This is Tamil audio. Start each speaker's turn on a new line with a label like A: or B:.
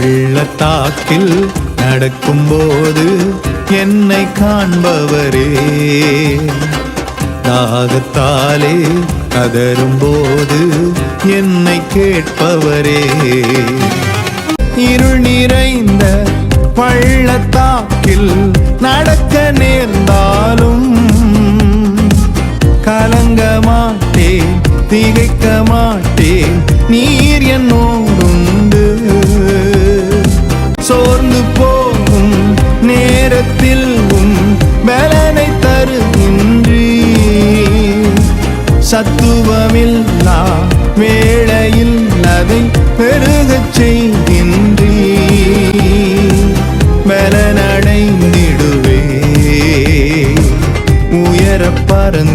A: பள்ளத்தாக்கில் நடக்கும்போது என்னை காண்பவரே, தாகத்தாலே கதரும்போது என்னை கேட்பவரே, இருள் நிறைந்த பள்ளத்தாக்கில் நடக்க நேர்ந்தாலும் கலங்க மாட்டேன், திகைக்க மாட்டேன், நீர் என்னோடுண்டு. சோர்ந்து போகும் நேரத்தில் பலனை தருகின்றீ, சத்துவமில்லா வேளையில் அதை பெருகச் செய்கின்றீ. பலனடைந்திடுவே, உயர பறந்து